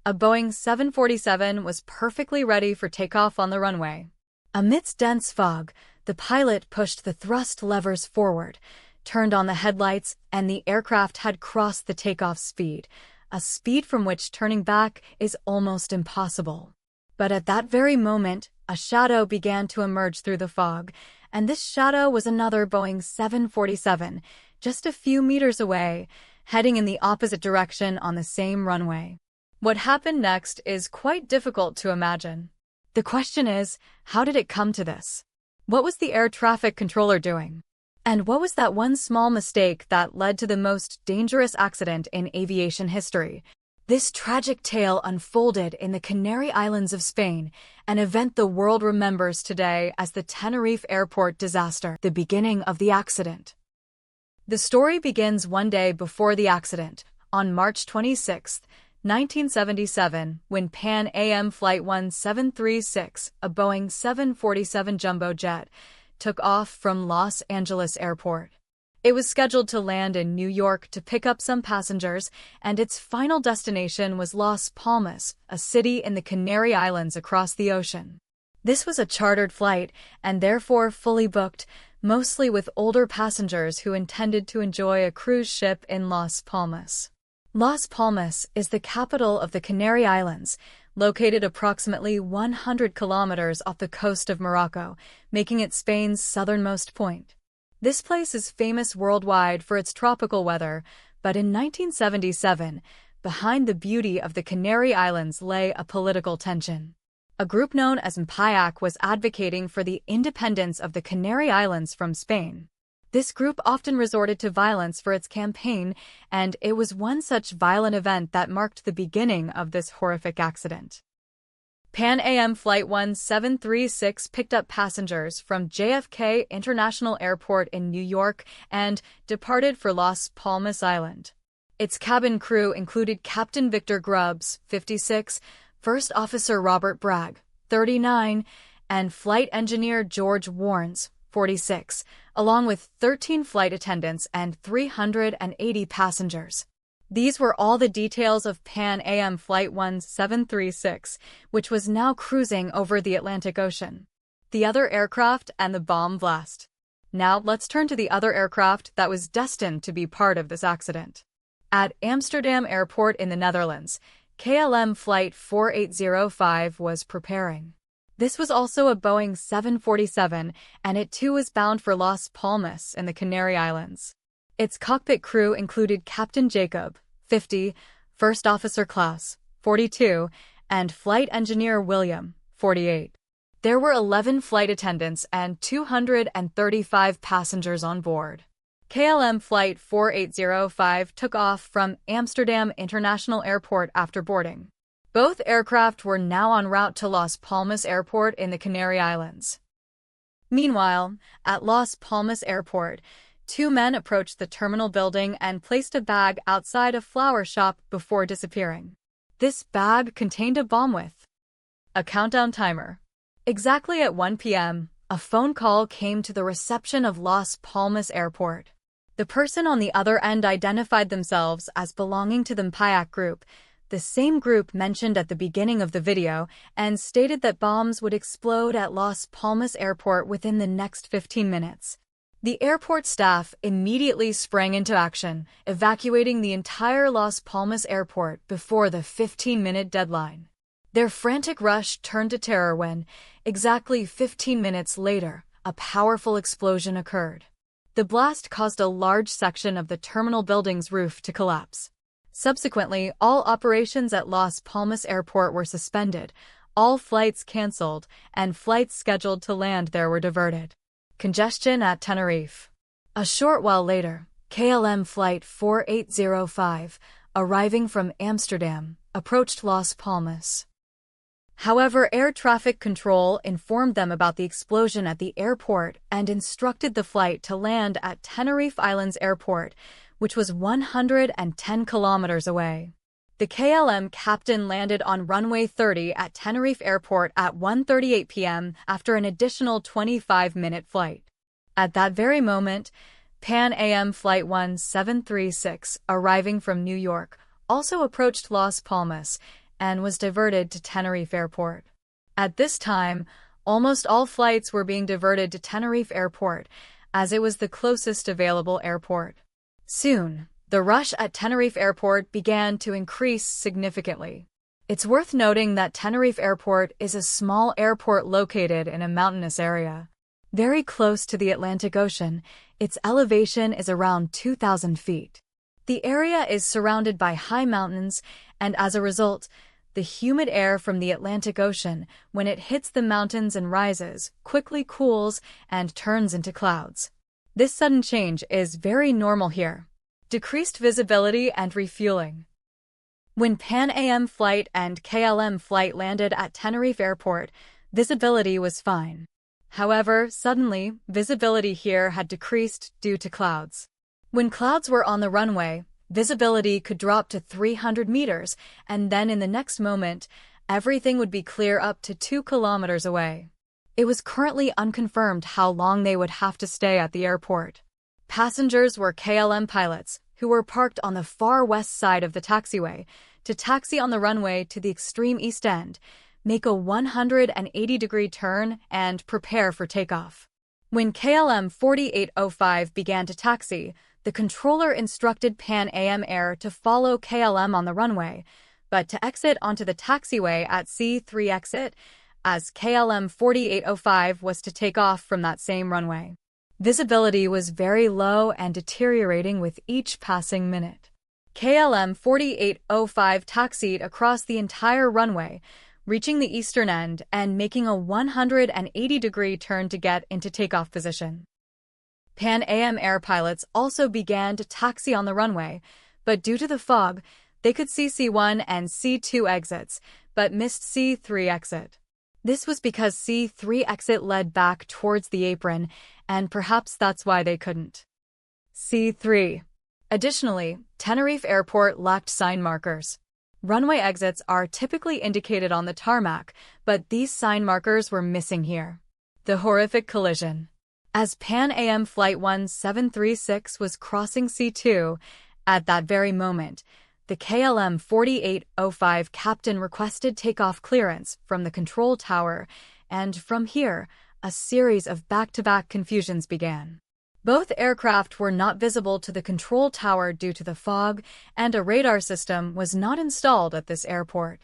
A Boeing 747 was perfectly ready for takeoff on the runway. Amidst dense fog, the pilot pushed the thrust levers forward, turned on the headlights, and the aircraft had crossed the takeoff speed, a speed from which turning back is almost impossible. But at that very moment, a shadow began to emerge through the fog, and this shadow was another Boeing 747, just a few meters away, heading in the opposite direction on the same runway. What happened next is quite difficult to imagine. The question is, how did it come to this? What was the air traffic controller doing? And what was that one small mistake that led to the most dangerous accident in aviation history? This tragic tale unfolded in the Canary Islands of Spain, an event the world remembers today as the Tenerife airport disaster, the beginning of the accident. The story begins one day before the accident, on March 26, 1977, when Pan Am Flight 1736, a Boeing 747 jumbo jet, took off from Los Angeles Airport. It was scheduled to land in New York to pick up some passengers, and its final destination was Las Palmas, a city in the Canary Islands across the ocean. This was a chartered flight, and therefore fully booked, mostly with older passengers who intended to enjoy a cruise ship in Las Palmas. Las Palmas is the capital of the Canary Islands, located approximately 100 kilometers off the coast of Morocco, making it Spain's southernmost point. This place is famous worldwide for its tropical weather, but in 1977, behind the beauty of the Canary Islands lay a political tension. A group known as MPIAC was advocating for the independence of the Canary Islands from Spain. This group often resorted to violence for its campaign, and it was one such violent event that marked the beginning of this horrific accident. Pan Am Flight 1736 picked up passengers from JFK International Airport in New York and departed for Las Palmas Island. Its cabin crew included Captain Victor Grubbs, 56, First Officer Robert Bragg, 39, and Flight Engineer George Warnes, 46, along with 13 flight attendants and 380 passengers. These were all the details of Pan Am Flight 1736, which was now cruising over the Atlantic Ocean. The other aircraft and the bomb blast. Now let's turn to the other aircraft that was destined to be part of this accident. At Amsterdam Airport in the Netherlands, KLM Flight 4805 was preparing. This was also a Boeing 747, and it too was bound for Las Palmas in the Canary Islands. Its cockpit crew included Captain Jacob, 50, First Officer Klaus, 42, and Flight Engineer William, 48. There were 11 flight attendants and 235 passengers on board. KLM Flight 4805 took off from Amsterdam International Airport after boarding. Both aircraft were now en route to Las Palmas Airport in the Canary Islands. Meanwhile, at Las Palmas Airport, two men approached the terminal building and placed a bag outside a flower shop before disappearing. This bag contained a bomb with a countdown timer. Exactly at 1 p.m., a phone call came to the reception of Las Palmas Airport. The person on the other end identified themselves as belonging to the MPIAC group, the same group mentioned at the beginning of the video, and stated that bombs would explode at Las Palmas Airport within the next 15 minutes. The airport staff immediately sprang into action, evacuating the entire Las Palmas Airport before the 15-minute deadline. Their frantic rush turned to terror when, exactly 15 minutes later, a powerful explosion occurred. The blast caused a large section of the terminal building's roof to collapse. Subsequently, all operations at Las Palmas Airport were suspended, all flights canceled, and flights scheduled to land there were diverted. Congestion at Tenerife. A short while later, KLM Flight 4805, arriving from Amsterdam, approached Las Palmas. However, air traffic control informed them about the explosion at the airport and instructed the flight to land at Tenerife Islands Airport, which was 110 kilometers away. The KLM captain landed on runway 30 at Tenerife Airport at 1:38 p.m. after an additional 25-minute flight. At that very moment, Pan Am Flight 1736, arriving from New York, also approached Las Palmas, and was diverted to Tenerife Airport. At this time, almost all flights were being diverted to Tenerife Airport, as it was the closest available airport. Soon, the rush at Tenerife Airport began to increase significantly. It's worth noting that Tenerife Airport is a small airport located in a mountainous area. Very close to the Atlantic Ocean, its elevation is around 2,000 feet. The area is surrounded by high mountains, and as a result, the humid air from the Atlantic Ocean, when it hits the mountains and rises, quickly cools and turns into clouds. This sudden change is very normal here. Decreased visibility and refueling. When Pan Am flight and KLM flight landed at Tenerife Airport, visibility was fine. However, suddenly, visibility here had decreased due to clouds. When clouds were on the runway, visibility could drop to 300 meters, and then in the next moment, everything would be clear up to 2 kilometers away. It was currently unconfirmed how long they would have to stay at the airport. Passengers were KLM pilots, who were parked on the far west side of the taxiway, to taxi on the runway to the extreme east end, make a 180-degree turn, and prepare for takeoff. When KLM 4805 began to taxi, the controller instructed Pan Am Air to follow KLM on the runway, but to exit onto the taxiway at C3 exit, as KLM 4805 was to take off from that same runway. Visibility was very low and deteriorating with each passing minute. KLM 4805 taxied across the entire runway, reaching the eastern end and making a 180-degree turn to get into takeoff position. Pan Am Air pilots also began to taxi on the runway, but due to the fog, they could see C1 and C2 exits, but missed C3 exit. This was because C3 exit led back towards the apron, and perhaps that's why they couldn't. C3. Additionally, Tenerife Airport lacked sign markers. Runway exits are typically indicated on the tarmac, but these sign markers were missing here. The horrific collision. As Pan Am Flight 1736 was crossing C2, at that very moment, the KLM 4805 captain requested takeoff clearance from the control tower, and from here, a series of back-to-back confusions began. Both aircraft were not visible to the control tower due to the fog, and a radar system was not installed at this airport.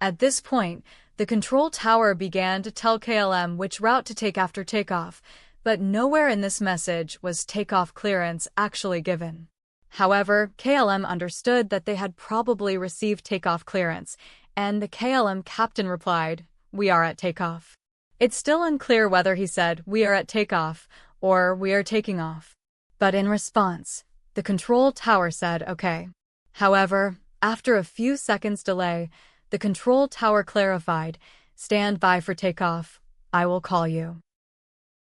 At this point, the control tower began to tell KLM which route to take after takeoff, but nowhere in this message was takeoff clearance actually given. However, KLM understood that they had probably received takeoff clearance, and the KLM captain replied, "We are at takeoff." It's still unclear whether he said, "We are at takeoff," or "We are taking off." But in response, the control tower said, "Okay." However, after a few seconds delay, the control tower clarified, "Stand by for takeoff. I will call you."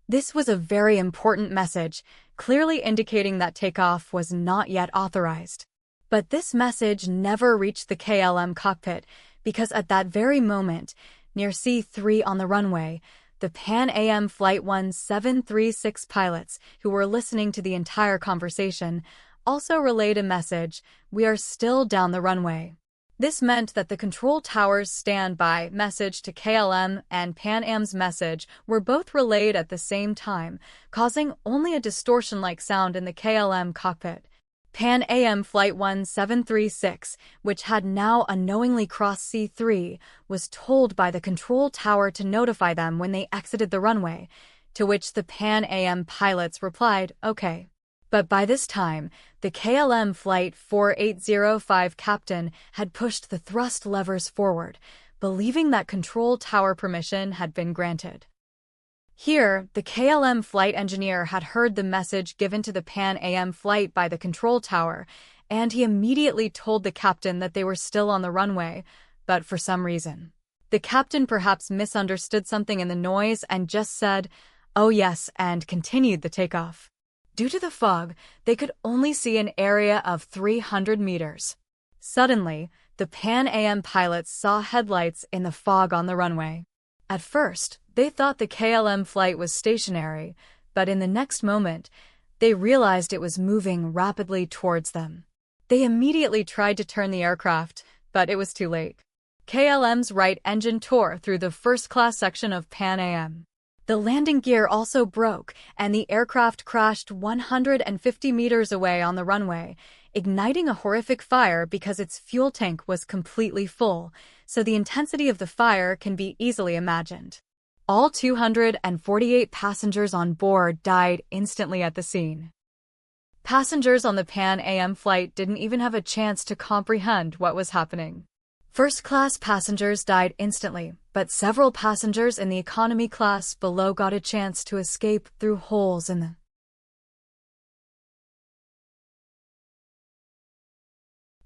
This was a very important message, clearly indicating that takeoff was not yet authorized. But this message never reached the KLM cockpit, because at that very moment, near C3 on the runway, the Pan Am Flight 1736 pilots, who were listening to the entire conversation, also relayed a message, "We are still down the runway." This meant that the control tower's standby message to KLM and Pan Am's message were both relayed at the same time, causing only a distortion-like sound in the KLM cockpit. Pan Am Flight 1736, which had now unknowingly crossed C3, was told by the control tower to notify them when they exited the runway, to which the Pan Am pilots replied, "Okay." But by this time, the KLM Flight 4805 captain had pushed the thrust levers forward, believing that control tower permission had been granted. Here, the KLM flight engineer had heard the message given to the Pan Am flight by the control tower, and he immediately told the captain that they were still on the runway, but for some reason. The captain perhaps misunderstood something in the noise and just said, "Oh yes," and continued the takeoff. Due to the fog, they could only see an area of 300 meters. Suddenly, the Pan Am pilots saw headlights in the fog on the runway. At first, they thought the KLM flight was stationary, but in the next moment, they realized it was moving rapidly towards them. They immediately tried to turn the aircraft, but it was too late. KLM's right engine tore through the first-class section of Pan Am. The landing gear also broke, and the aircraft crashed 150 meters away on the runway, igniting a horrific fire because its fuel tank was completely full, so the intensity of the fire can be easily imagined. All 248 passengers on board died instantly at the scene. Passengers on the Pan Am flight didn't even have a chance to comprehend what was happening. First-class passengers died instantly, but several passengers in the economy class below got a chance to escape through holes in the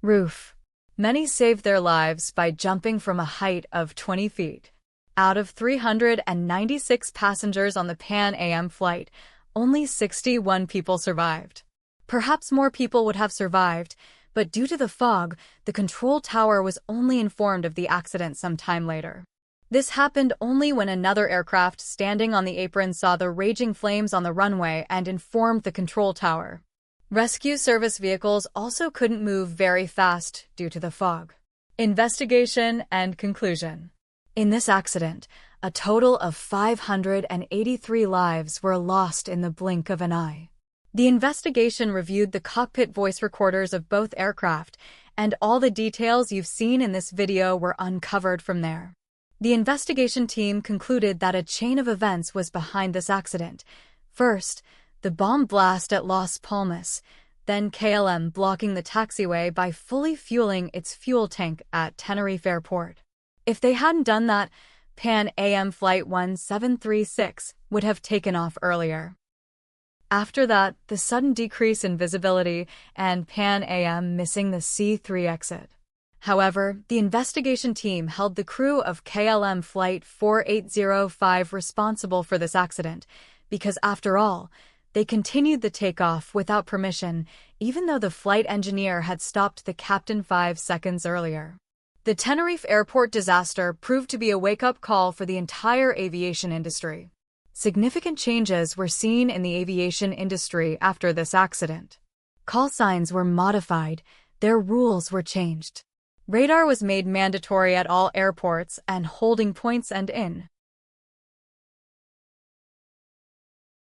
roof. Many saved their lives by jumping from a height of 20 feet. Out of 396 passengers on the Pan Am flight, only 61 people survived. Perhaps more people would have survived, but due to the fog, the control tower was only informed of the accident some time later. This happened only when another aircraft standing on the apron saw the raging flames on the runway and informed the control tower. Rescue service vehicles also couldn't move very fast due to the fog. Investigation and conclusion. In this accident, a total of 583 lives were lost in the blink of an eye. The investigation reviewed the cockpit voice recorders of both aircraft, and all the details you've seen in this video were uncovered from there. The investigation team concluded that a chain of events was behind this accident. First, the bomb blast at Las Palmas, then KLM blocking the taxiway by fully fueling its fuel tank at Tenerife Airport. If they hadn't done that, Pan Am Flight 1736 would have taken off earlier. After that, the sudden decrease in visibility and Pan Am missing the C3 exit. However, the investigation team held the crew of KLM Flight 4805 responsible for this accident because, after all, they continued the takeoff without permission, even though the flight engineer had stopped the captain 5 seconds earlier. The Tenerife airport disaster proved to be a wake-up call for the entire aviation industry. Significant changes were seen in the aviation industry after this accident. Call signs were modified, their rules were changed. Radar was made mandatory at all airports and holding points and in